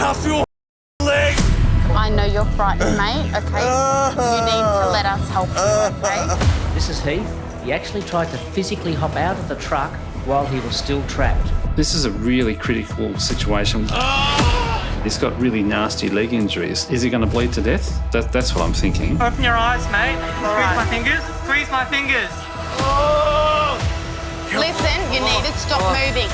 cuff your leg! I know you're frightened, mate, okay? You need to let us help you, okay? This is Heath. He actually tried to physically hop out of the truck while he was still trapped. This is a really critical situation. He's got really nasty leg injuries. Is he going to bleed to death? That's what I'm thinking. Open your eyes, mate. Squeeze my fingers. Squeeze my fingers. Listen, you need to stop moving.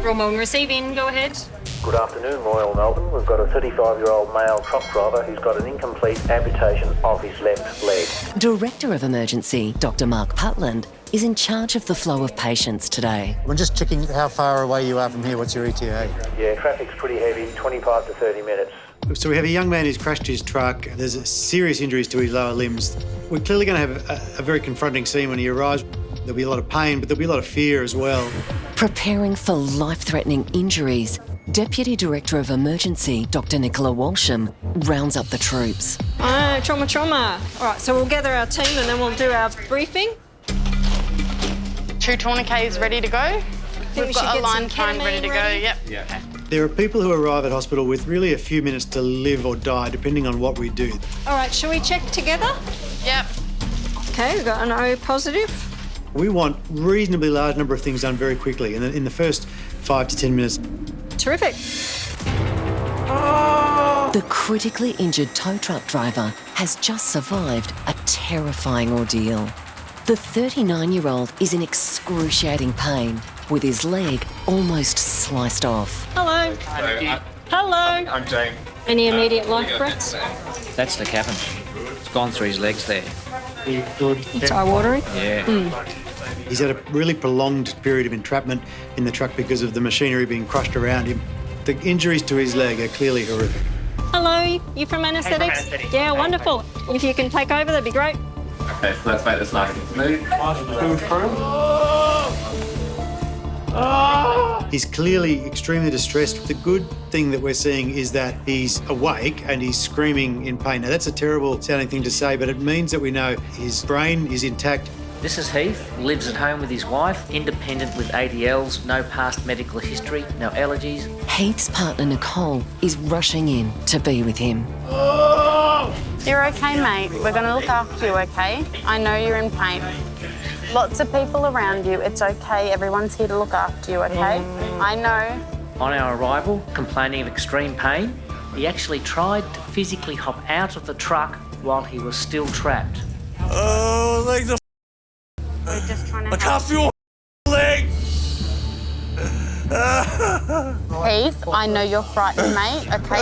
Royal receiving, go ahead. Good afternoon, Royal Melbourne. We've got a 35-year-old male truck driver who's got an incomplete amputation of his left leg. Director of Emergency, Dr. Mark Putland, is in charge of the flow of patients today. We're just checking how far away you are from here. What's your ETA? Yeah, traffic's pretty heavy, 25 to 30 minutes. So we have a young man who's crashed his truck. There's serious injuries to his lower limbs. We're clearly going to have a very confronting scene when he arrives. There'll be a lot of pain, but there'll be a lot of fear as well. Preparing for life-threatening injuries, Deputy Director of Emergency, Dr. Nicola Walsham, rounds up the troops. Trauma. All right, so we'll gather our team and then we'll do our briefing. 2 tourniquets ready to go. We've got a line train ready to go, yep. Yeah. There are people who arrive at hospital with really a few minutes to live or die, depending on what we do. All right, shall we check together? Yep. Okay, we've got an O positive. We want reasonably large number of things done very quickly, and in the first 5 to 10 minutes. Terrific. The critically injured tow truck driver has just survived a terrifying ordeal. The 39-year-old is in excruciating pain, with his leg almost sliced off. Hello. Hello. I'm Jane. Any immediate life threats? That's the cabin. It's gone through his legs there. It's eye-watering. Yeah. He's had a really prolonged period of entrapment in the truck because of the machinery being crushed around him. The injuries to his leg are clearly horrific. Hello, you from anaesthetics? Yeah, wonderful. If you can take over, that'd be great. Okay, so let's make this nice and smooth. He's clearly extremely distressed. The good thing that we're seeing is that he's awake and he's screaming in pain. Now, that's a terrible sounding thing to say, but it means that we know his brain is intact. This is Heath. Lives at home with his wife, independent with ADLs, no past medical history, no allergies. Heath's partner, Nicole, is rushing in to be with him. You're okay, mate. We're going to look after you, okay? I know you're in pain. Lots of people around you. It's okay. Everyone's here to look after you, okay? I know. On our arrival, complaining of extreme pain, he actually tried to physically hop out of the truck while he was still trapped. Oh, legs are We're just trying to cuff your leg! Heath, I know you're frightened, mate, okay?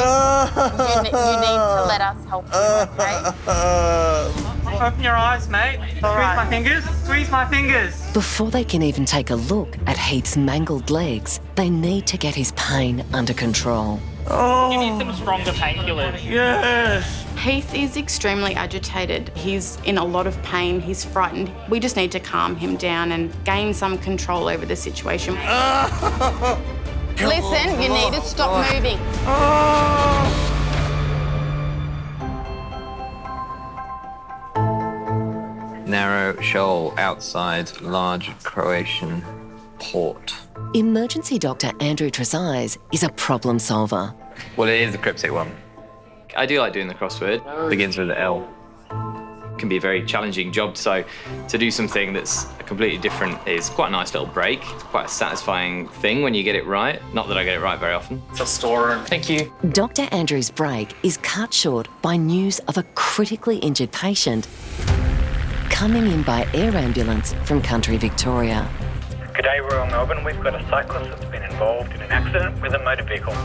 You need to let us help you, okay? Open your eyes, mate. Squeeze my fingers. Squeeze my fingers. Before they can even take a look at Heath's mangled legs, they need to get his pain under control. You need some stronger painkillers. Yes! Heath is extremely agitated. He's in a lot of pain. He's frightened. We just need to calm him down and gain some control over the situation. Listen, you need to stop moving. Narrow shoal outside large Croatian port. Emergency doctor Andrew Trezise is a problem solver. Well, it is a cryptic one. I do like doing the crossword. Begins with an L. It can be a very challenging job, so to do something that's completely different is quite a nice little break. It's quite a satisfying thing when you get it right. Not that I get it right very often. It's a store. Thank you. Dr. Andrew's break is cut short by news of a critically injured patient coming in by air ambulance from country Victoria. G'day, Royal Melbourne. We've got a cyclist that's been involved in an accident with a motor vehicle.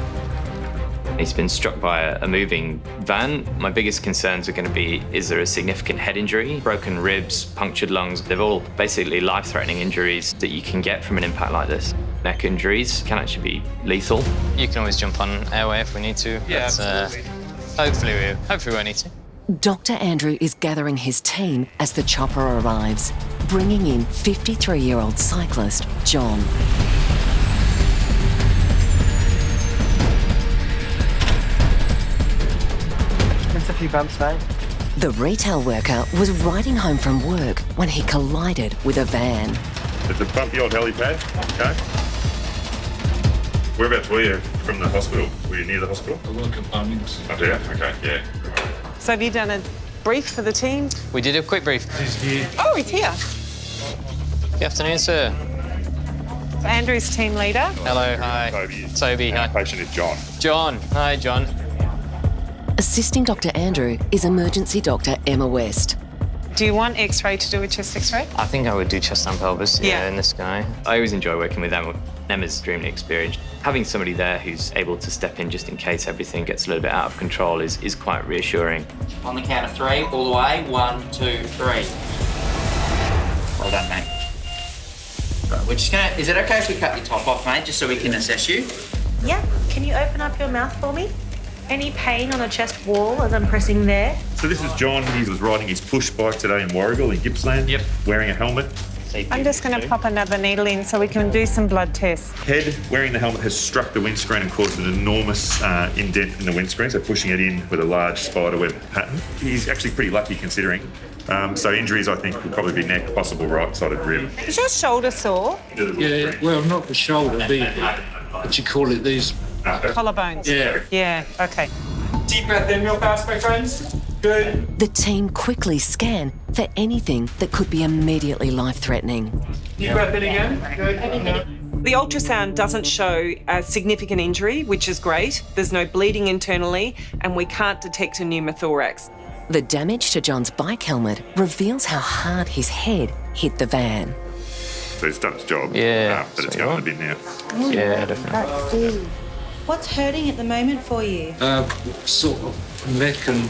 He's been struck by a moving van. My biggest concerns are going to be, is there a significant head injury? Broken ribs, punctured lungs, they're all basically life-threatening injuries that you can get from an impact like this. Neck injuries can actually be lethal. You can always jump on airway if we need to. Yeah, but, absolutely. hopefully we won't need to. Dr. Andrew is gathering his team as the chopper arrives, bringing in 53-year-old cyclist John. Just a few bumps, mate. The retail worker was riding home from work when he collided with a van. It's a bumpy old helipad, okay? Whereabouts were you from the hospital? Were you near the hospital? I work at Bunnings. Oh, yeah? Okay, yeah. So have you done a brief for the team? We did a quick brief. He's here. Oh, he's here. Good afternoon, sir. Andrew's team leader. Hello, hi. Toby, hi. Patient is John. John, hi, John. Assisting Dr. Andrew is emergency doctor Emma West. Do you want X-ray to do a chest X-ray? I think I would do chest and pelvis, Yeah. in this guy. I always enjoy working with Emma. Emma's extremely experienced. Having somebody there who's able to step in just in case everything gets a little bit out of control is quite reassuring. On the count of 3, all the way. 1, 2, 3. Well done, mate. Right, we're just gonna. Is it okay if we cut your top off, mate, just so we can assess you? Yeah. Can you open up your mouth for me? Any pain on the chest wall as I'm pressing there? So this is John. He was riding his push bike today in Warragul in Gippsland. Yep. Wearing a helmet. I'm just going to pop another needle in so we can do some blood tests. Head wearing the helmet has struck the windscreen and caused an enormous indent in the windscreen, so pushing it in with a large spiderweb pattern. He's actually pretty lucky considering. So injuries, I think, would probably be neck, possible right-sided rib. Is your shoulder sore? Yeah, well, not the shoulder, what you call it, these... Collarbones? Yeah. Yeah, okay. Deep breath in real fast, my friends. Good. The team quickly scan for anything that could be immediately life-threatening. Deep breath in again. Good. The ultrasound doesn't show a significant injury, which is great. There's no bleeding internally, and we can't detect a pneumothorax. The damage to John's bike helmet reveals how hard his head hit the van. So it's done its job. Yeah. But it's going to be now. Yeah, definitely. What's hurting at the moment for you? Sort of neck and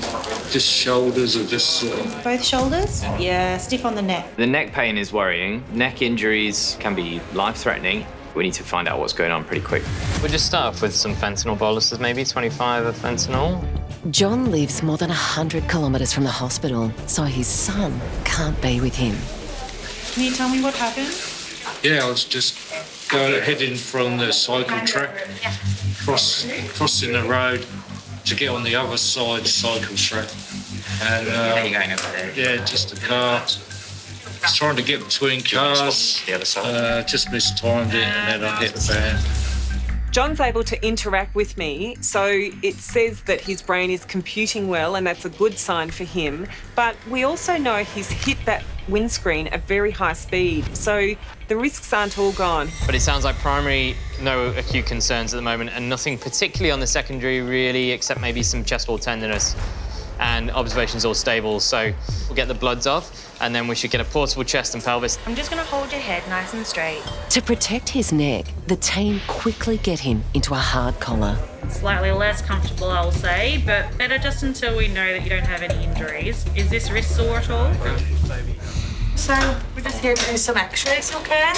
just shoulders are just sort of... Both shoulders? Yeah, stiff on the neck. The neck pain is worrying. Neck injuries can be life-threatening. We need to find out what's going on pretty quick. We'll just start off with some fentanyl boluses, maybe 25 of fentanyl. John lives more than 100 kilometres from the hospital, so his son can't be with him. Can you tell me what happened? Yeah, I was just heading from the cycle track, crossing the road to get on the other side cycle track. And How are you going over there? yeah, just a car. I was trying to get between cars, The other side. just mistimed it and then I hit the van. John's able to interact with me, so it says that his brain is computing well, and that's a good sign for him. But we also know he's hit that windscreen at very high speed, so the risks aren't all gone. But it sounds like primary, no acute concerns at the moment, and nothing particularly on the secondary, really, except maybe some chest wall tenderness. And observation's all stable, so we'll get the bloods off, and then we should get a portable chest and pelvis. I'm just going to hold your head nice and straight. To protect his neck, the team quickly get him into a hard collar. Slightly less comfortable, I'll say, but better just until we know that you don't have any injuries. Is this wrist sore at all? So we're just here to do some x-rays, okay?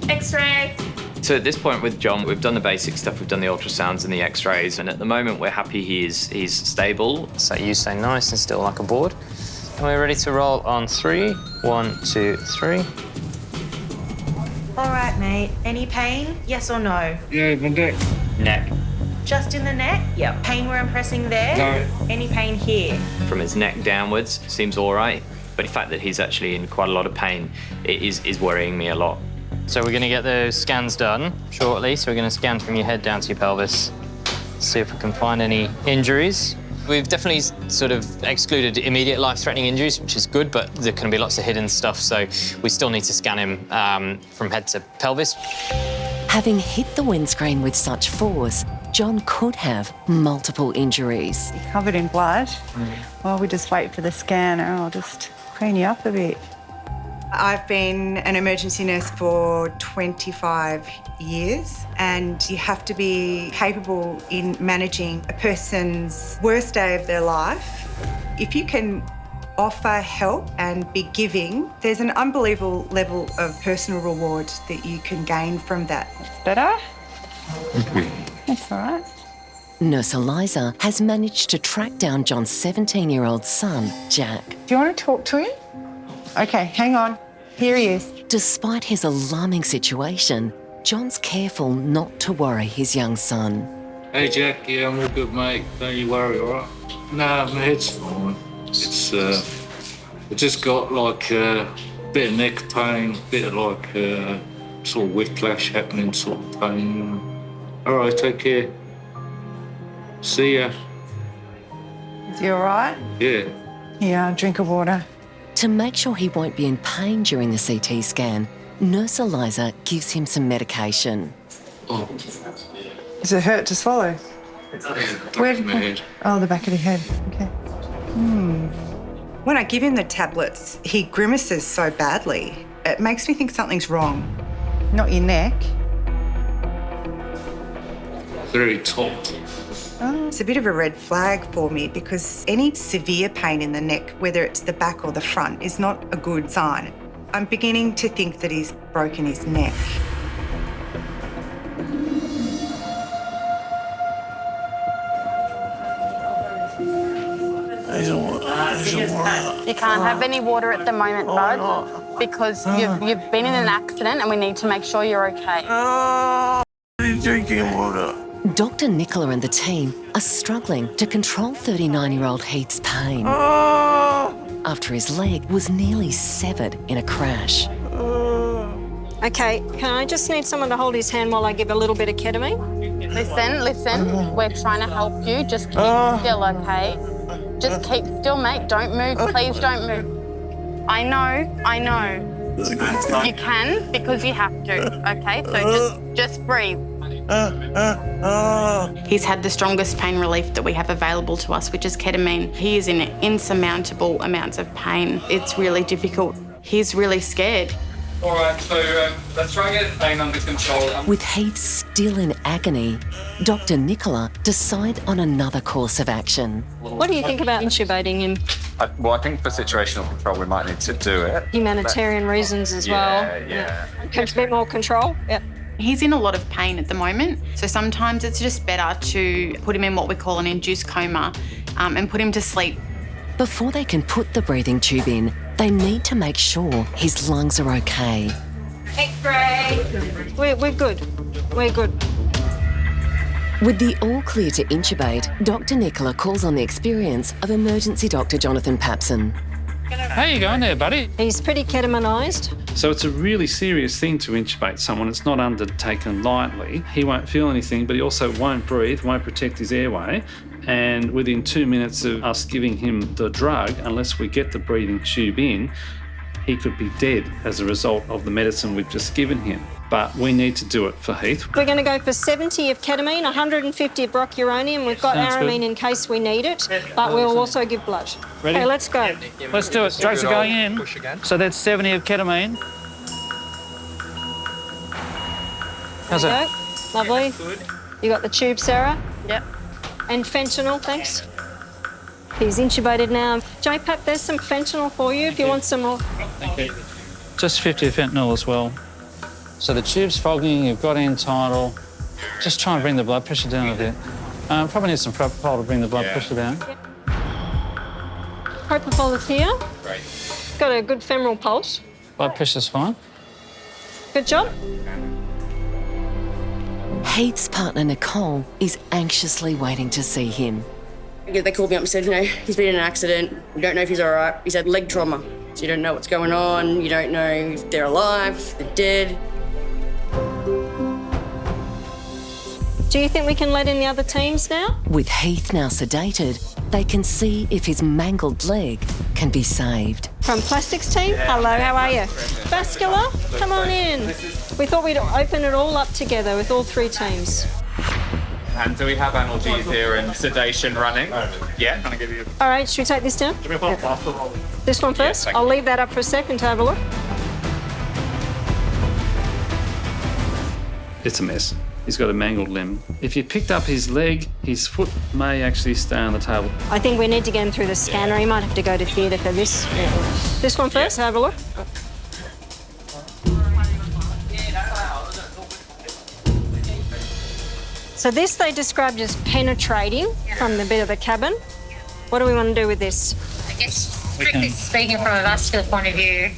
X-ray. So at this point with John, we've done the basic stuff, we've done the ultrasounds and the x-rays, and at the moment we're happy he's stable. So you stay nice and still like a board. And we're ready to roll on 3. 1, 2, 3. All right, mate. Any pain? Yes or no? Yeah, my neck. Neck. Just in the neck? Yep. Pain where I'm pressing there? No. Any pain here? From his neck downwards, seems all right, but the fact that he's actually in quite a lot of pain is worrying me a lot. So we're going to get those scans done shortly. So we're going to scan from your head down to your pelvis, see if we can find any injuries. We've definitely sort of excluded immediate life-threatening injuries, which is good, but there can be lots of hidden stuff, so we still need to scan him from head to pelvis. Having hit the windscreen with such force, John could have multiple injuries. You're covered in blood. Well, we just wait for the scanner. I'll just clean you up a bit. I've been an emergency nurse for 25 years, and you have to be capable in managing a person's worst day of their life. If you can offer help and be giving, there's an unbelievable level of personal reward that you can gain from that. Better? That's all right. Nurse Eliza has managed to track down John's 17-year-old son, Jack. Do you want to talk to him? Okay, hang on. Here he is. Despite his alarming situation, John's careful not to worry his young son. Hey Jack, yeah, I'm all good, mate. Don't you worry, all right? Nah, my head's fine. It's I just got like a bit of neck pain, bit of like sort of whiplash happening, sort of pain. All right, take care. See ya. Is you all right? Yeah. Yeah, drink of water. To make sure he won't be in pain during the CT scan, Nurse Eliza gives him some medication. Oh. Does it hurt to swallow? Back of my head. Oh, the back of the head. Okay. When I give him the tablets, he grimaces so badly. It makes me think something's wrong. Not your neck. Very top. It's a bit of a red flag for me because any severe pain in the neck, whether it's the back or the front, is not a good sign. I'm beginning to think that he's broken his neck. You can't have any water at the moment, bud, because you've been in an accident and we need to make sure you're okay. I'm drinking water. Dr. Nicola and the team are struggling to control 39-year-old Heath's pain after his leg was nearly severed in a crash. Okay, can I just need someone to hold his hand while I give a little bit of ketamine? Listen, we're trying to help you. Just keep still, okay? Just keep still, mate. Don't move. Please don't move. I know. You can because you have to, okay? So just breathe. He's had the strongest pain relief that we have available to us, which is ketamine. He is in insurmountable amounts of pain. It's really difficult. He's really scared. All right, so let's try and get his pain under control. With Heath still in agony, Dr. Nicola decide on another course of action. What do you think about intubating him? Well, I think for situational control, we might need to do it. Humanitarian reasons as well. Yeah. A bit more control. Yep. He's in a lot of pain at the moment, so sometimes it's just better to put him in what we call an induced coma and put him to sleep. Before they can put the breathing tube in, they need to make sure his lungs are okay. X-ray. We're good. We're good. With the all clear to intubate, Dr. Nicola calls on the experience of emergency doctor Jonathan Papson. How you going there, buddy? He's pretty ketaminised. So it's a really serious thing to intubate someone. It's not undertaken lightly. He won't feel anything, but he also won't breathe, won't protect his airway. And within 2 minutes of us giving him the drug, unless we get the breathing tube in, he could be dead as a result of the medicine we've just given him. But we need to do it for Heath. We're going to go for 70 of ketamine, 150 of brocuronium. We've got aramine in case we need it, but we'll also give blood. Ready? Okay, let's go. Let's do it. Drugs are going in. So that's 70 of ketamine. How's There you that? go. Lovely. You got the tube, Sarah? Yep. And fentanyl, thanks. He's intubated now. J-Pap, there's some fentanyl for you if you want some more. Thank you. Just 50 of fentanyl as well. So the tube's fogging, you've got end tidal. Just try and bring the blood pressure down a bit. Probably need some propofol to bring the blood pressure down. Propofol is here. Great. Got a good femoral pulse. Blood pressure's fine. Good job. Heath's partner Nicole is anxiously waiting to see him. They called me up and said, he's been in an accident. We don't know if he's all right. He's had leg trauma. So you don't know what's going on. You don't know if they're alive, if they're dead. Do you think we can let in the other teams now? With Heath now sedated, they can see if his mangled leg can be saved. From plastics team, hello, how are you? Vascular, come on in. We thought we'd open it all up together with all three teams. And do we have analgesics here and sedation running? Yeah, can I give you? All right, should we take this down? This one first? Yes, I'll leave that up for a second to have a look. It's a mess. He's got a mangled limb. If you picked up his leg, his foot may actually stay on the table. I think we need to get him through the scanner. He might have to go to theatre for this. This one first, have a look. So this they described as penetrating from the bit of the cabin. What do we want to do with this? I guess, strictly speaking from a vascular point of view,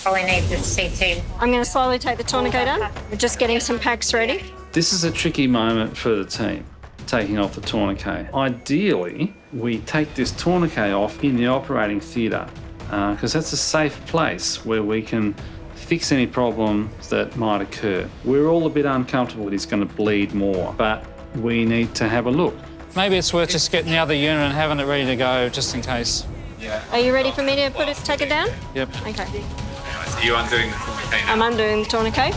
probably need the CT. I'm going to slowly take the tourniquet down. We're just getting some packs ready. This is a tricky moment for the team. taking off the tourniquet. Ideally, we take this tourniquet off in the operating theatre because that's a safe place where we can fix any problems that might occur. We're all a bit uncomfortable that he's going to bleed more, but we need to have a look. Maybe it's worth just getting the other unit and having it ready to go just in case. Yeah. Are you ready for me to take it down? Yep. Okay. Are you undoing the tourniquet now? I'm undoing the tourniquet.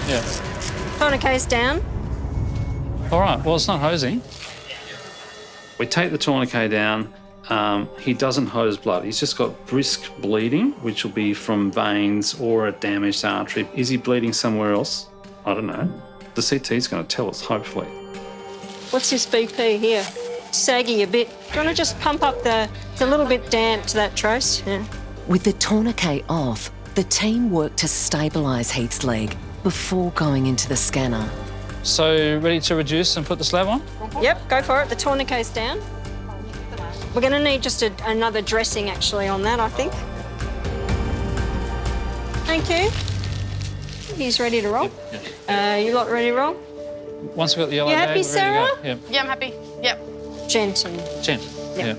Yeah. Tourniquet's down. All right, well, it's not hosing. We take the tourniquet down. He doesn't hose blood. He's just got brisk bleeding, which will be from veins or a damaged artery. Is he bleeding somewhere else? I don't know. The CT's going to tell us, hopefully. What's this BP here? Saggy a bit. Do you want to just pump up it's a little bit damp to that trace? Yeah. With the tourniquet off, the team worked to stabilise Heath's leg before going into the scanner. So, ready to reduce and put the slab on? Yep, go for it. The tourniquet's down. We're going to need just another dressing, actually, on that, I think. Thank you. He's ready to roll. You lot ready to roll? Once we've got the yellow You bag, happy, we're Sarah? ready to go. Yep. Yeah, I'm happy. Yep. Gent. Yeah.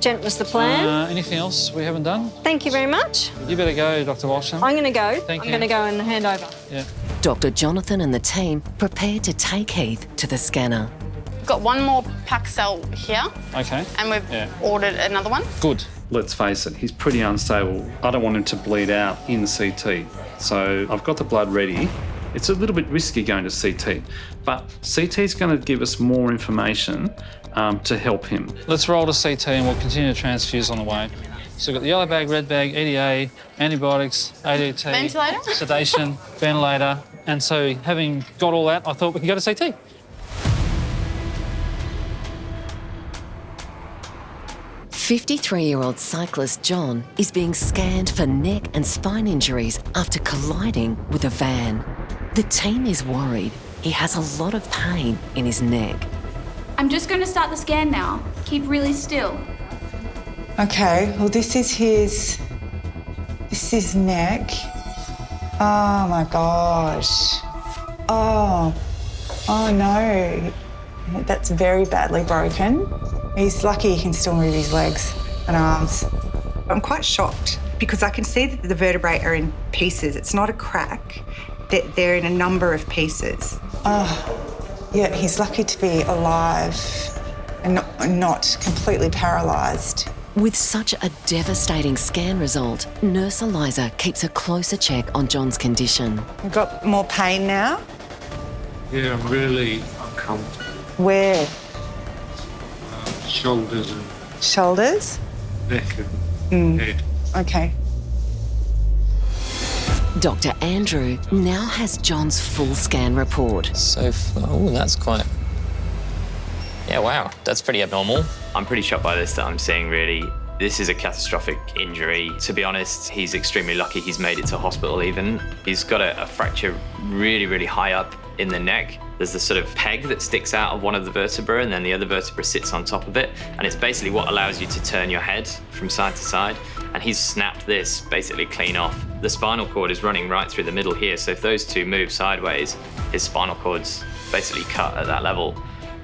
Gent was the plan. Anything else we haven't done? Thank you very much. You better go, Dr. Walsham. I'm going to go. Thank I'm you. going to go and hand over. Yeah. Dr. Jonathan and the team prepared to take Heath to the scanner. We've got one more pack cell here. Okay. And we've ordered another one. Good. Let's face it, he's pretty unstable. I don't want him to bleed out in CT. So I've got the blood ready. It's a little bit risky going to CT, but CT is going to give us more information to help him. Let's roll to CT and we'll continue to transfuse on the way. So we've got the yellow bag, red bag, EDA, antibiotics, ADT, Ventilator? sedation, ventilator. And so having got all that, I thought we could go to CT. "53-year-old cyclist John is being scanned for neck and spine injuries after colliding with a van. The team is worried he has a lot of pain in his neck. I'm just going to start the scan now. Keep really still. Okay, well, this is his neck. Oh my gosh. Oh no. That's very badly broken. He's lucky he can still move his legs and arms. I'm quite shocked because I can see that the vertebrae are in pieces. It's not a crack. They're in a number of pieces. Oh, yeah, he's lucky to be alive and not completely paralysed. With such a devastating scan result, Nurse Eliza keeps a closer check on John's condition. You've got more pain now? Yeah, I'm really uncomfortable. Where? Shoulders and Shoulders? neck and head. Okay. Dr. Andrew now has John's full scan report. That's quite... Yeah, wow, that's pretty abnormal. I'm pretty shocked by this that I'm seeing, really. This is a catastrophic injury. To be honest, he's extremely lucky he's made it to hospital even. He's got a fracture really, really high up in the neck. There's this sort of peg that sticks out of one of the vertebrae and then the other vertebra sits on top of it. And it's basically what allows you to turn your head from side to side. And he's snapped this basically clean off. The spinal cord is running right through the middle here. So if those two move sideways, his spinal cord's basically cut at that level.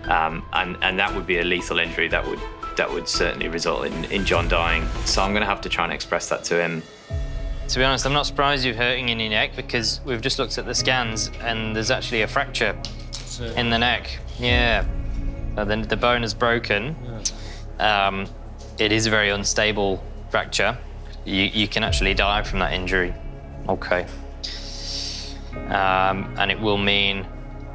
And that would be a lethal injury that would certainly result in John dying. So I'm gonna have to try and express that to him. To be honest, I'm not surprised you're hurting in your neck because we've just looked at the scans and there's actually a fracture in the neck. Yeah. Then the bone is broken. It is a very unstable fracture. You can actually die from that injury. Okay. And it will mean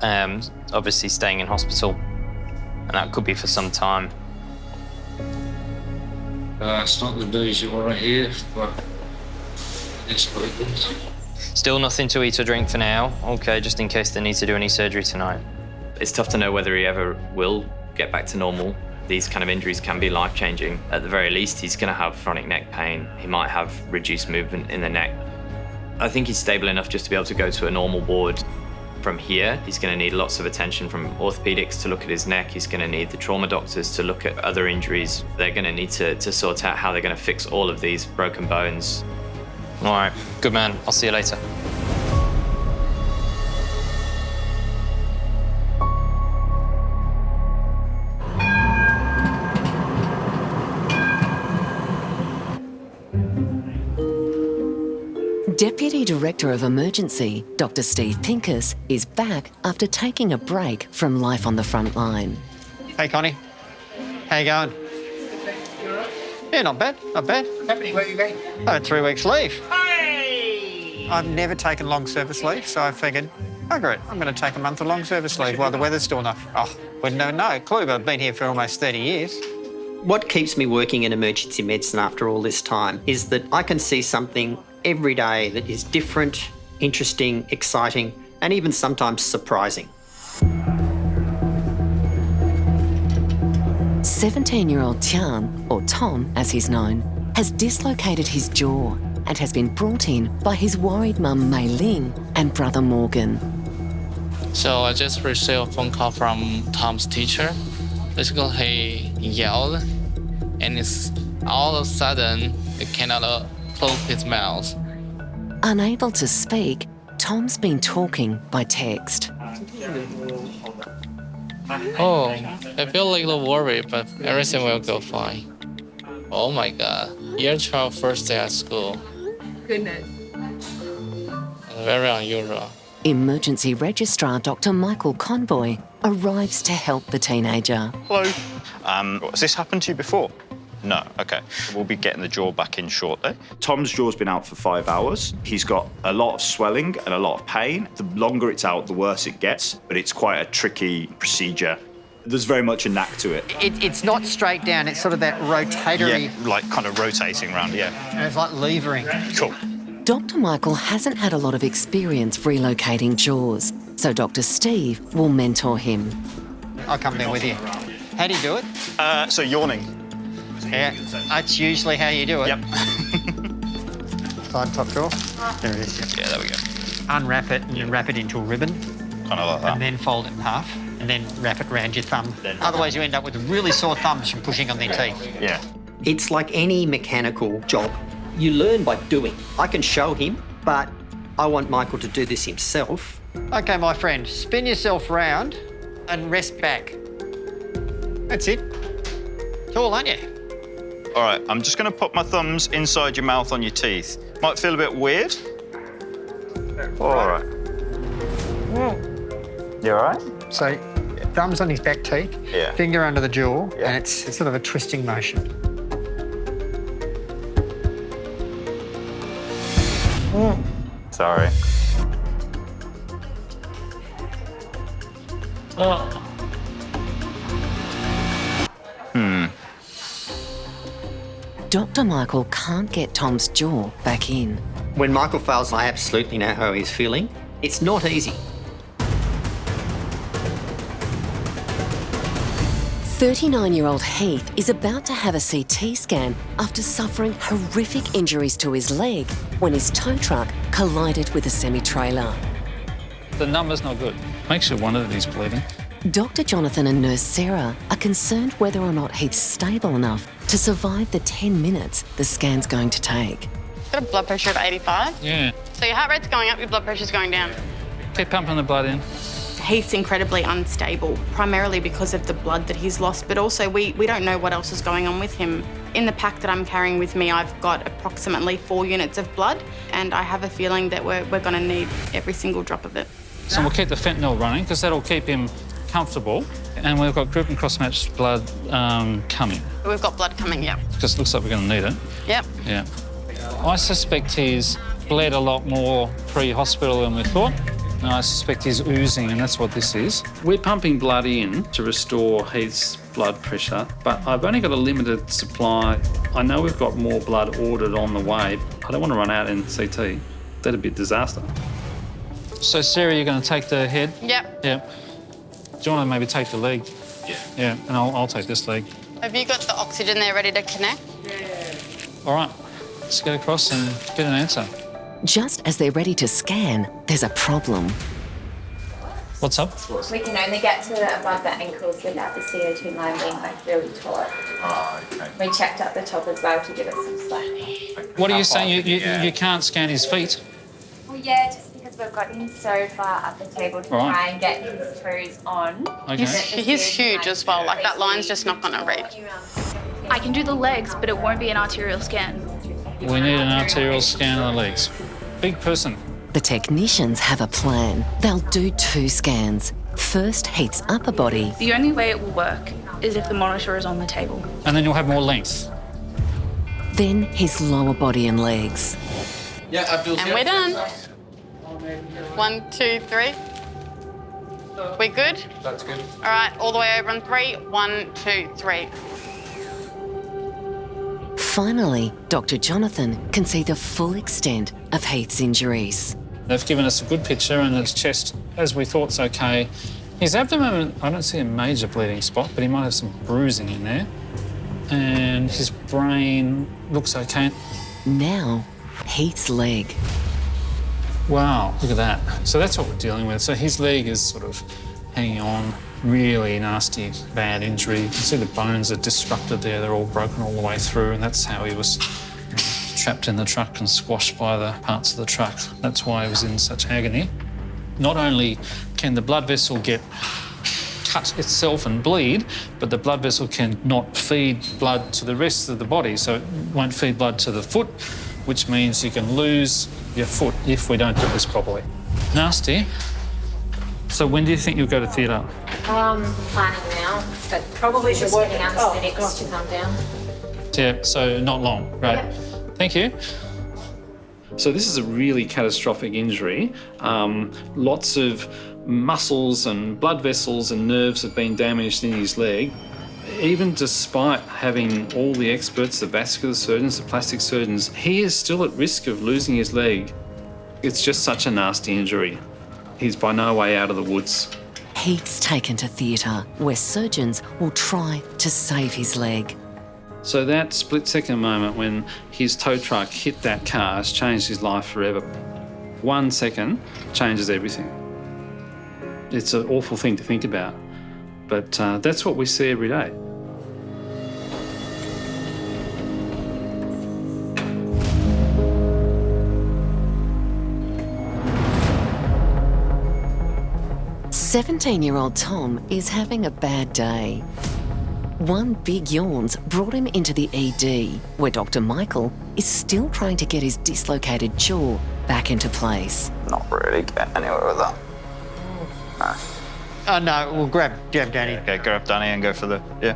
obviously staying in hospital. And that could be for some time. It's not the news you want to hear, but it's what it is. Still nothing to eat or drink for now. Okay, just in case they need to do any surgery tonight. It's tough to know whether he ever will get back to normal. These kind of injuries can be life-changing. At the very least, he's going to have chronic neck pain. He might have reduced movement in the neck. I think he's stable enough just to be able to go to a normal ward. From here, he's going to need lots of attention from orthopedics to look at his neck. He's going to need the trauma doctors to look at other injuries. They're going to need to sort out how they're going to fix all of these broken bones. All right, good man. I'll see you later. Deputy Director of Emergency, Dr. Steve Pincus, is back after taking a break from life on the front line. Hey, Connie. How you going? Yeah, not bad, not bad. Company, where have you been? I had 3 weeks leave. Hey! I've never taken long service leave, so I figured, bugger it, I'm going to take a month of long service leave while the weather's still enough. Oh, wouldn't have no clue, but I've been here for almost 30 years. What keeps me working in emergency medicine after all this time is that I can see something every day that is different, interesting, exciting, and even sometimes surprising. 17-year-old Tian, or Tom as he's known, has dislocated his jaw and has been brought in by his worried mum Mei Ling and brother Morgan. So I just received a phone call from Tom's teacher. Basically, he yelled, and it's all of a sudden, he cannot close his mouth. Unable to speak, Tom's been talking by text. Oh, I feel a little worried, but everything will go fine. Oh my God, year 12, first day at school. Goodness. Very unusual. Emergency Registrar Dr. Michael Conboy arrives to help the teenager. Hello. Has this happened to you before? No, OK. We'll be getting the jaw back in shortly. Tom's jaw's been out for 5 hours. He's got a lot of swelling and a lot of pain. The longer it's out, the worse it gets, but it's quite a tricky procedure. There's very much a knack to it. It's not straight down, it's sort of that rotatory... Yeah, like kind of rotating around, yeah. And it's like levering. Cool. Dr. Michael hasn't had a lot of experience relocating jaws, so Dr. Steve will mentor him. I'll come there with you. How do you do it? So yawning. Yeah, that's usually how you do it. Yep. Side top jaw. There it is. Yeah, there we go. Unwrap it and then wrap it into a ribbon. Kind of like that. And then fold it in half and then wrap it around your thumb. Otherwise you end up with really sore thumbs from pushing on their teeth. Yeah. It's like any mechanical job. You learn by doing. I can show him, but I want Michael to do this himself. OK, my friend, spin yourself round and rest back. That's it. Cool, aren't you? All right, I'm just going to put my thumbs inside your mouth on your teeth. Might feel a bit weird. All right. You all right? So, thumbs on his back teeth, finger under the jaw, and it's sort of a twisting motion. Sorry. Dr. Michael can't get Tom's jaw back in. When Michael fails, I absolutely know how he's feeling. It's not easy. 39-year-old Heath is about to have a CT scan after suffering horrific injuries to his leg when his tow truck collided with a semi-trailer. The number's not good. Makes you wonder that he's bleeding. Dr. Jonathan and nurse Sarah are concerned whether or not Heath's stable enough to survive the 10 minutes the scan's going to take. Got a blood pressure of 85. Yeah. So your heart rate's going up, your blood pressure's going down. Keep pumping the blood in. Heath's incredibly unstable, primarily because of the blood that he's lost, but also we don't know what else is going on with him. In the pack that I'm carrying with me, I've got approximately 4 units of blood, and I have a feeling that we're going to need every single drop of it. So we'll keep the fentanyl running because that'll keep him comfortable. And we've got group and cross-matched blood coming. We've got blood coming, yep. Because it looks like we're going to need it. Yep. Yeah. I suspect he's bled a lot more pre-hospital than we thought. And I suspect he's oozing, and that's what this is. We're pumping blood in to restore Heath's blood pressure, but I've only got a limited supply. I know we've got more blood ordered on the way. I don't want to run out in CT. That'd be a disaster. So, Sarah, you're going to take the head? Yep. Yep. Do you want to maybe take the leg? Yeah. Yeah, and I'll take this leg. Have you got the oxygen there ready to connect? Yeah. All right, let's get across and get an answer. Just as they're ready to scan, there's a problem. What's up? We can only get to above the ankles without the CO2 line being like really taut. Oh, OK. We checked up the top as well to give it some slack. What are you saying? You can't scan his feet? Well, yeah, just because we've got him so far up the table to try and get his toes on. Okay. He's huge as well. Like, that line's just not going to reach. I can do the legs, but it won't be an arterial scan. We need an arterial scan of the legs. big person. The technicians have a plan. They'll do 2 scans. First, Heath's upper body. The only way it will work is if the monitor is on the table. And then you'll have more length. Then his lower body and legs. Yeah, Abdul. And we're done. 1, 2, 3. We good? That's good. All right, all the way over on 3. 1, 2, 3. Finally, Dr. Jonathan can see the full extent of Heath's injuries. They've given us a good picture, and his chest, as we thought's okay. His abdomen, I don't see a major bleeding spot, but he might have some bruising in there. And his brain looks okay. Now, Heath's leg. Wow, look at that. So that's what we're dealing with. So his leg is sort of hanging on, really nasty, bad injury. You can see the bones are disrupted there. They're all broken all the way through, and that's how he was trapped in the truck and squashed by the parts of the truck. That's why he was in such agony. Not only can the blood vessel get cut itself and bleed, but the blood vessel can not feed blood to the rest of the body, so it won't feed blood to the foot, which means you can lose your foot if we don't do this properly. Nasty. So when do you think you'll go to theatre? Planning now, but probably just getting anaesthetics to come down. Yeah, so not long. Great. Yep. Thank you. So this is a really catastrophic injury. Lots of muscles and blood vessels and nerves have been damaged in his leg. Even despite having all the experts, the vascular surgeons, the plastic surgeons, he is still at risk of losing his leg. It's just such a nasty injury. He's by no way out of the woods. Heath's taken to theatre, where surgeons will try to save his leg. So that split-second moment when his tow truck hit that car has changed his life forever. 1 second changes everything. It's an awful thing to think about, but that's what we see every day. "17-year-old Tom is having a bad day. One big yawn's brought him into the ED, where Dr. Michael is still trying to get his dislocated jaw back into place. Not really getting anywhere with that. No. No, we'll grab Danny. Okay, grab Danny and go for the, yeah.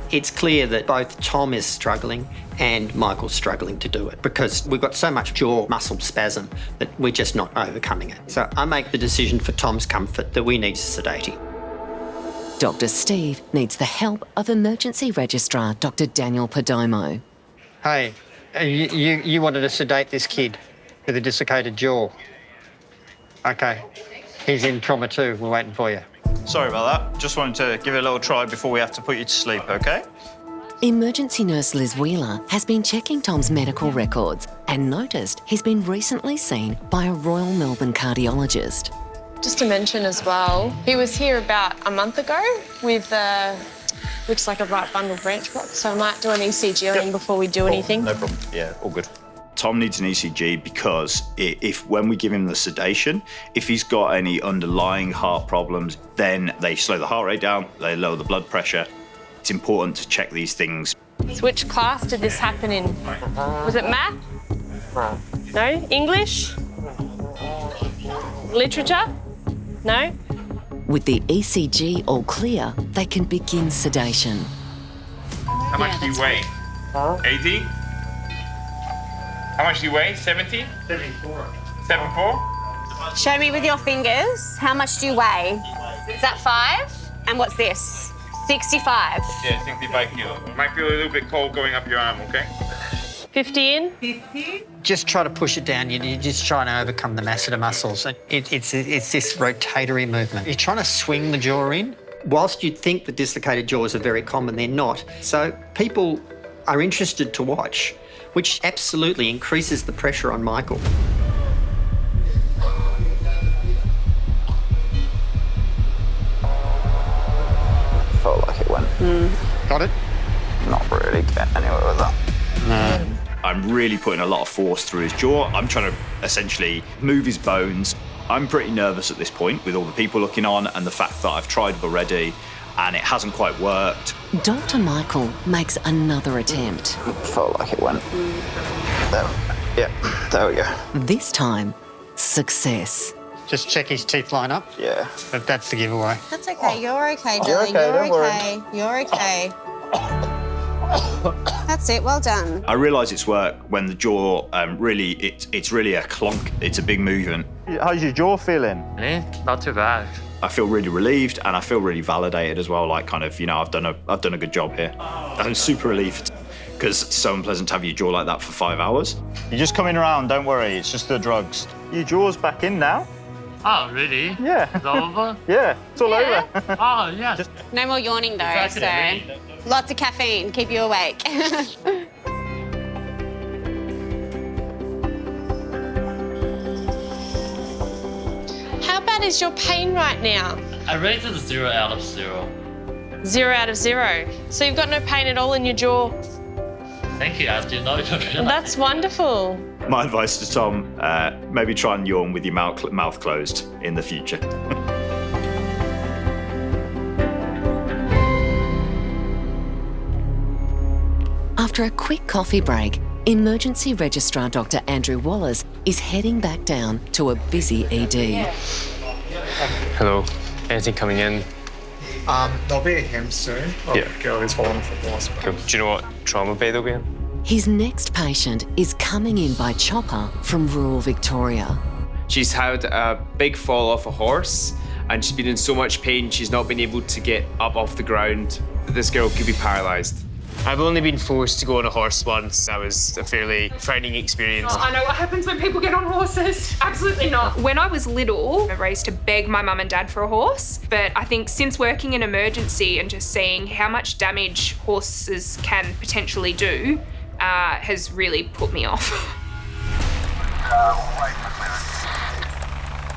It's clear that both Tom is struggling and Michael's struggling to do it because we've got so much jaw muscle spasm that we're just not overcoming it. So I make the decision for Tom's comfort that we need to sedate him. Dr. Steve needs the help of emergency registrar Dr. Daniel Perdomo. Hey, you wanted to sedate this kid with a dislocated jaw. Okay, he's in trauma 2. We're waiting for you. Sorry about that. Just wanted to give it a little try before we have to put you to sleep, okay? Emergency nurse Liz Wheeler has been checking Tom's medical records and noticed he's been recently seen by a Royal Melbourne cardiologist. Just to mention as well, he was here about a month ago with looks like a right bundle branch block, so I might do an ECG on him before we do anything. No problem. Yeah, all good. Tom needs an ECG because if when we give him the sedation, if he's got any underlying heart problems, then they slow the heart rate down, they lower the blood pressure. It's important to check these things. So which class did this happen in? Was it math? No? English? Literature? No? With the ECG all clear, they can begin sedation. How much do you weigh? 80? How much do you weigh? 70? 74. 74? Show me with your fingers. How much do you weigh? Is that 5? And what's this? 65. Yeah, 65 kilos. Might feel a little bit cold going up your arm, okay? 50 in? 50. Just try to push it down. You're just trying to overcome the masseter muscles. It's this rotatory movement. You're trying to swing the jaw in. Whilst you'd think the dislocated jaws are very common, they're not. So people are interested to watch, which absolutely increases the pressure on Michael. Felt like it went. Got it? Not really getting anywhere with that. No. I'm really putting a lot of force through his jaw. I'm trying to essentially move his bones. I'm pretty nervous at this point with all the people looking on and the fact that I've tried already and it hasn't quite worked. Dr. Michael makes another attempt. Felt like it went. There. Yeah, there we go. This time, success. Just check his teeth line up. Yeah. But that's the giveaway. That's okay. You're okay, You're darling. okay, You're don't worry. okay. You're okay. That's it. Well done. I realise it's work when the jaw it's really a clonk. It's a big movement. How's your jaw feeling? Not too bad. I feel really relieved and I feel really validated as well. Like kind of, you know, I've done a good job here. I'm super relieved because it's so unpleasant to have your jaw like that for 5 hours. You're just coming around, don't worry, it's just the drugs. Your jaw's back in now. Oh, really? Yeah. It's over? Yeah, it's all over. Oh, yeah. No more yawning though, Exactly. so lots of caffeine, keep you awake. How bad is your pain right now? I rated 0 out of 0. 0 out of 0. So you've got no pain at all in your jaw? Thank you, I did not even realize. That's wonderful. My advice to Tom, maybe try and yawn with your mouth closed in the future. After a quick coffee break, Emergency Registrar Dr. Andrew Wallace is heading back down to a busy ED. Hello. Anything coming in? There'll be a him soon. Yeah. Girl who's fallen from the hospital. Do you know what trauma bay they'll be in? His next patient is coming in by chopper from rural Victoria. She's had a big fall off a horse and she's been in so much pain she's not been able to get up off the ground. This girl could be paralysed. I've only been forced to go on a horse once. That was a fairly frightening experience. Oh, I know what happens when people get on horses. Absolutely not. When I was little, I raised to beg my mum and dad for a horse. But I think since working in emergency and just seeing how much damage horses can potentially do has really put me off.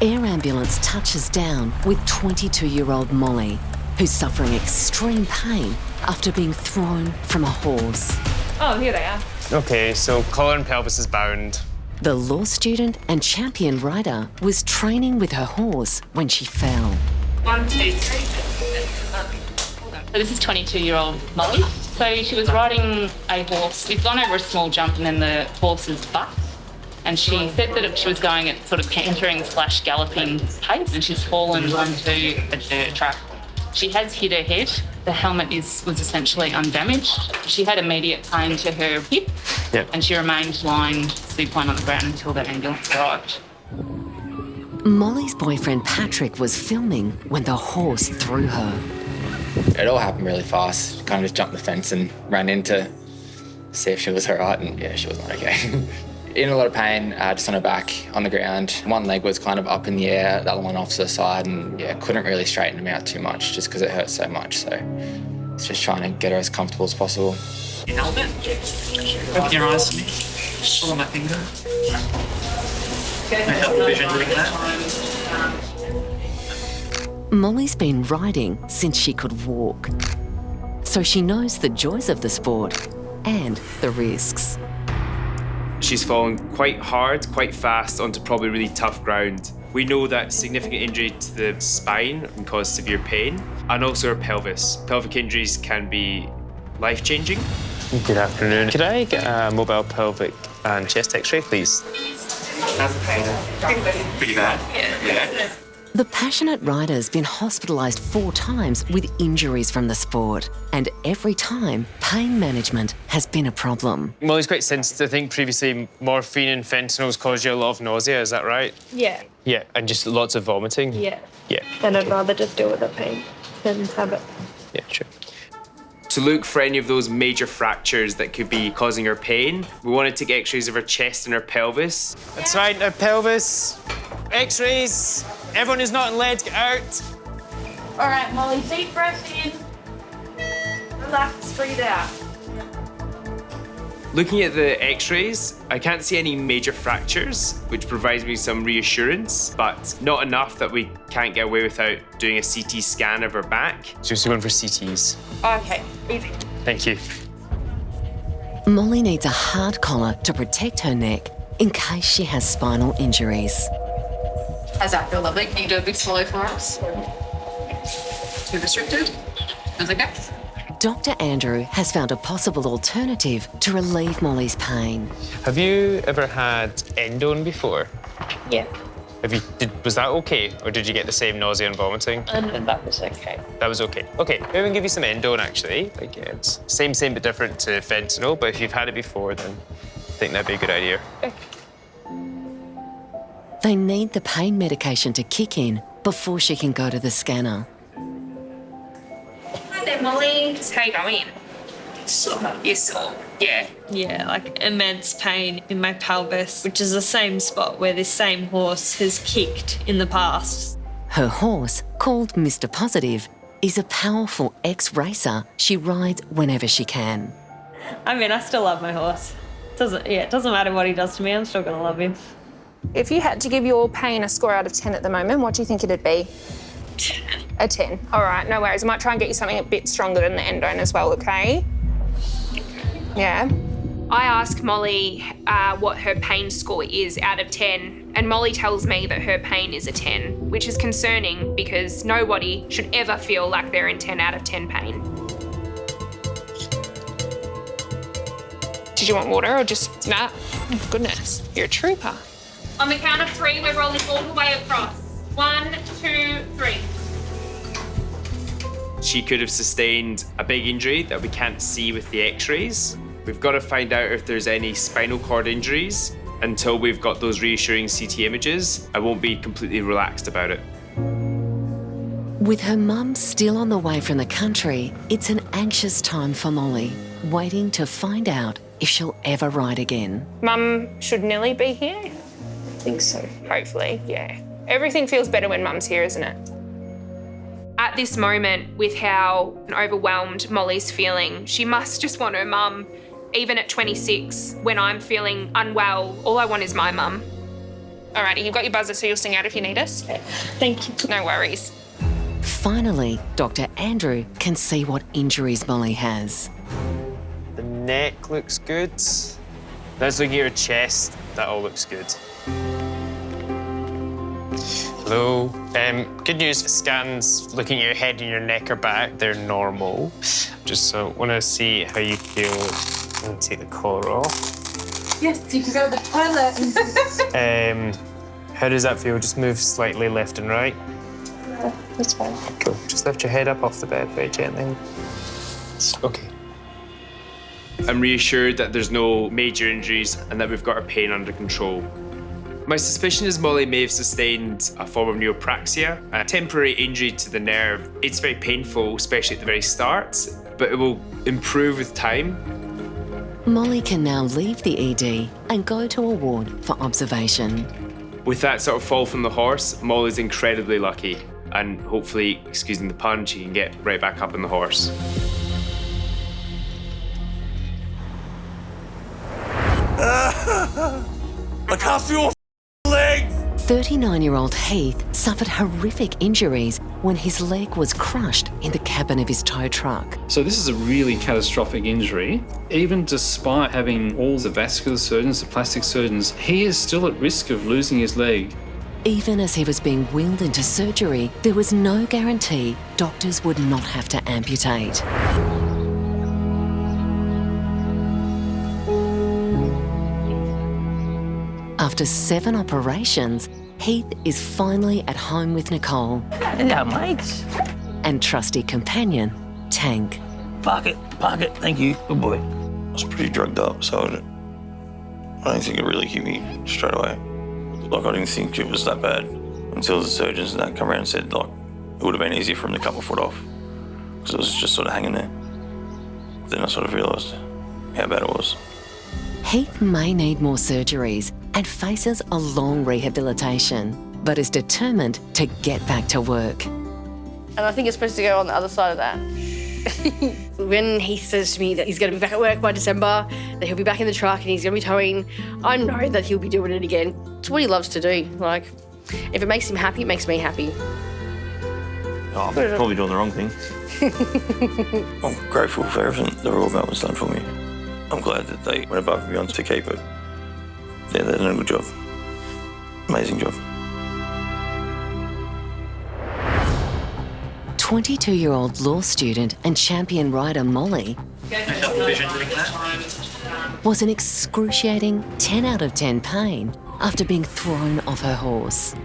Air ambulance touches down with 22-year-old Molly, who's suffering extreme pain after being thrown from a horse. Oh, here they are. Okay, so collar and pelvis is bound. The law student and champion rider was training with her horse when she fell. 1, 2, 3. So this is 22-year-old Molly. So she was riding a horse. We'd gone over a small jump and then the horse's butt. And she said that she was going at sort of cantering/galloping pace and she's fallen onto a dirt track. She has hit her head. The helmet was essentially undamaged. She had immediate pain to her hip and she remained lying supine on the ground until the ambulance arrived. Molly's boyfriend Patrick was filming when the horse threw her. It all happened really fast. Kind of just jumped the fence and ran in to see if she was all right, and yeah, she was not okay. In a lot of pain, just on her back, on the ground. One leg was kind of up in the air, the other one off to the side, and yeah, couldn't really straighten them out too much just because it hurt so much. So it's just trying to get her as comfortable as possible. You held it. Open your eyes to me. Follow my finger. Can I help the vision doing that? Molly's been riding since she could walk, so she knows the joys of the sport and the risks. She's fallen quite hard, quite fast onto probably really tough ground. We know that significant injury to the spine can cause severe pain, and also her pelvis. Pelvic injuries can be life-changing. Good afternoon. Could I get a mobile pelvic and chest x-ray, please? How's the pain? Pretty bad. Yeah. The passionate rider's been hospitalised 4 times with injuries from the sport, and every time, pain management has been a problem. Molly's quite sensitive. I think previously morphine and fentanyl's caused you a lot of nausea, is that right? Yeah. Yeah, and just lots of vomiting? Yeah. Yeah. Then I'd rather just deal with the pain than have it. Yeah, sure. To look for any of those major fractures that could be causing her pain, we want to take x-rays of her chest and her pelvis. That's right, her pelvis. X-rays. Everyone who's not in lead, get out. All right, Molly, deep breath in. Relax, breathe out. Looking at the x-rays, I can't see any major fractures, which provides me some reassurance, but not enough that we can't get away without doing a CT scan of her back. So we're going for CTs. Okay, easy. Thank you. Molly needs a hard collar to protect her neck in case she has spinal injuries. How's that feel, lovely? Can you do a big swallow for us? Too restricted? Feels okay? Dr. Andrew has found a possible alternative to relieve Molly's pain. Have you ever had endone before? Yeah. Was that okay, or did you get the same nausea and vomiting? And that was okay. That was okay. Okay, maybe we can give you some endone actually. Like it's same but different to fentanyl, but if you've had it before, then I think that'd be a good idea. They need the pain medication to kick in before she can go to the scanner. Hi there, Molly. How you going? You're sore. Yeah. Yeah, like immense pain in my pelvis, which is the same spot where this same horse has kicked in the past. Her horse, called Mr. Positive, is a powerful ex-racer she rides whenever she can. I mean, I still love my horse. It doesn't matter what he does to me, I'm still gonna love him. If you had to give your pain a score out of 10 at the moment, what do you think it'd be? 10. A 10. All right, no worries. I might try and get you something a bit stronger than the endone as well, okay? Yeah. I ask Molly what her pain score is out of 10, and Molly tells me that her pain is a 10, which is concerning because nobody should ever feel like they're in 10 out of 10 pain. Did you want water or just nah? Oh, goodness, you're a trooper. On the count of 3, we're rolling all the way across. 1, 2, 3. She could have sustained a big injury that we can't see with the x-rays. We've got to find out if there's any spinal cord injuries. Until we've got those reassuring CT images, I won't be completely relaxed about it. With her mum still on the way from the country, it's an anxious time for Molly, waiting to find out if she'll ever ride again. Mum should Nellie be here? I think so. Hopefully, yeah. Everything feels better when Mum's here, isn't it? At this moment, with how overwhelmed Molly's feeling, she must just want her mum. Even at 26, when I'm feeling unwell, all I want is my mum. Alrighty, you've got your buzzer, so you'll sing out if you need us. Thank you. No worries. Finally, Dr. Andrew can see what injuries Molly has. The neck looks good. Let's look at your chest. That all looks good. Hello. Good news, scans looking at your head and your neck or back, they're normal. Just so want to see how you feel. I'm going to take the collar off. Yes, you can go to the toilet. How does that feel? Just move slightly left and right. That's fine. Cool. Just lift your head up off the bed very gently. Okay. I'm reassured that there's no major injuries and that we've got our pain under control. My suspicion is Molly may have sustained a form of neopraxia, a temporary injury to the nerve. It's very painful, especially at the very start, but it will improve with time. Molly can now leave the ED and go to a ward for observation. With that sort of fall from the horse, Molly's incredibly lucky, and hopefully, excusing the pun, she can get right back up on the horse. I can't feel my legs! 39-year-old Heath suffered horrific injuries when his leg was crushed in the cabin of his tow truck. So this is a really catastrophic injury. Even despite having all the vascular surgeons, the plastic surgeons, he is still at risk of losing his leg. Even as he was being wheeled into surgery, there was no guarantee doctors would not have to amputate. After 7 operations, Heath is finally at home with Nicole. Hello, mates. And trusty companion, Tank. Park it, thank you, good boy. I was pretty drugged up, so I don't think it really hit me straight away. Like, I didn't think it was that bad until the surgeons and that come around and said, like, it would have been easier for him to cut my foot off because it was just sort of hanging there. Then I sort of realised how bad it was. Heath may need more surgeries and faces a long rehabilitation, but is determined to get back to work. And I think it's supposed to go on the other side of that. When he says to me that he's going to be back at work by December, that he'll be back in the truck and he's going to be towing, I know that he'll be doing it again. It's what he loves to do. Like, if it makes him happy, it makes me happy. Oh, I'm probably doing the wrong thing. I'm grateful for everything the Royal Melbourne's done for me. I'm glad that they went above and beyond to keep it. Yeah, they've done a good job. Amazing job. 22-year-old law student and champion rider Molly was in excruciating 10 out of 10 pain after being thrown off her horse.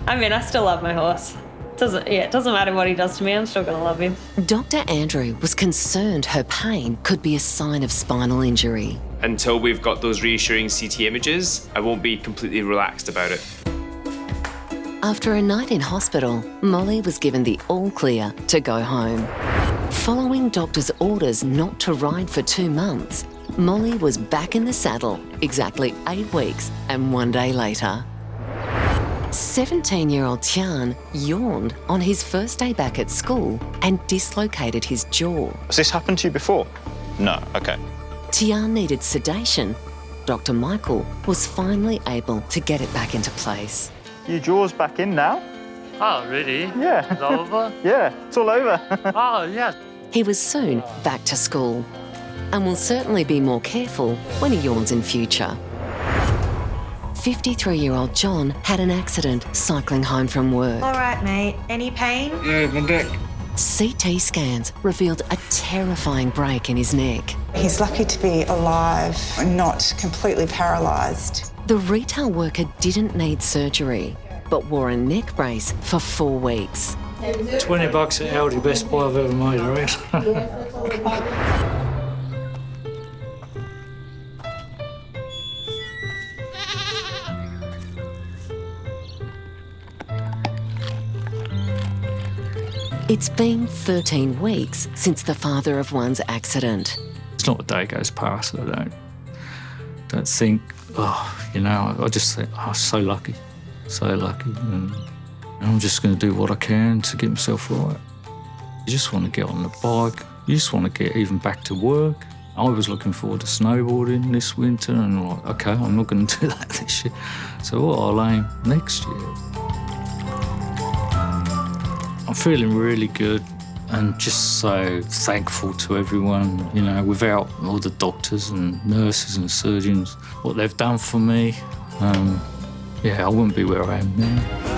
I mean, I still love my horse. It doesn't matter what he does to me, I'm still gonna love him. Dr. Andrew was concerned her pain could be a sign of spinal injury. Until we've got those reassuring CT images, I won't be completely relaxed about it. After a night in hospital, Molly was given the all clear to go home. Following doctor's orders not to ride for 2 months, Molly was back in the saddle exactly 8 weeks and 1 day later. 17-year-old Tian yawned on his first day back at school and dislocated his jaw. Has this happened to you before? No, okay. Tian needed sedation. Dr. Michael was finally able to get it back into place. Your jaw's back in now? Oh, really? Yeah. It's over? Yeah, it's all over. Oh, yeah. He was soon back to school and will certainly be more careful when he yawns in future. 53-year-old John had an accident cycling home from work. All right, mate. Any pain? Yeah, my neck. CT scans revealed a terrifying break in his neck. He's lucky to be alive and not completely paralysed. The retail worker didn't need surgery, but wore a neck brace for 4 weeks. $20 at Aldi, best buy I've ever made, I reckon. It's been 13 weeks since the father of one's accident. It's not a day goes past that I don't think, I just think, so lucky. And I'm just going to do what I can to get myself right. You just want to get on the bike. You just want to get even back to work. I was looking forward to snowboarding this winter and I'm like, okay, I'm not going to do that this year. So I'll aim next year. I'm feeling really good and just so thankful to everyone, without all the doctors and nurses and surgeons, what they've done for me. I wouldn't be where I am now.